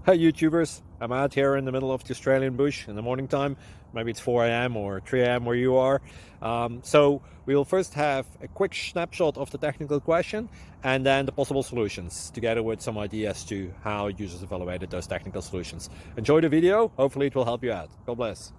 Hi YouTubers, I'm out here in the middle of the Australian bush in the morning time. Maybe it's 4 a.m. or 3 a.m. where you are. So we'll first have a quick snapshot of the technical question and then the possible solutions, together with some ideas to how users evaluated those technical solutions. Enjoy the video, hopefully it will help you out. God bless.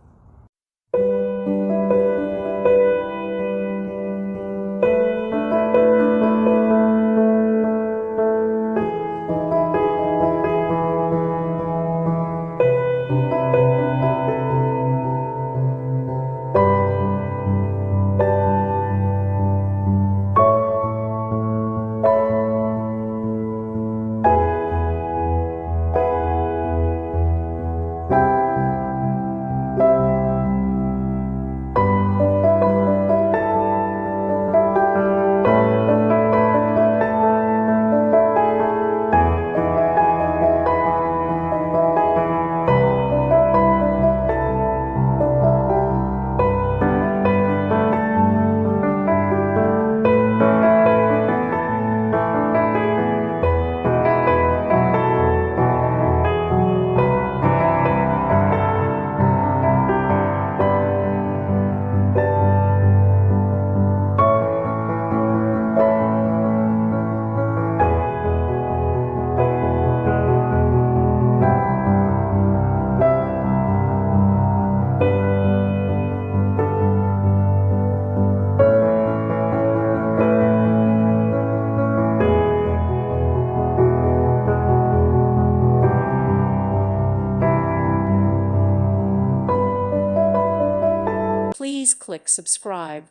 Please click subscribe.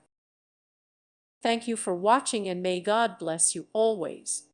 Thank you for watching and may God bless you always.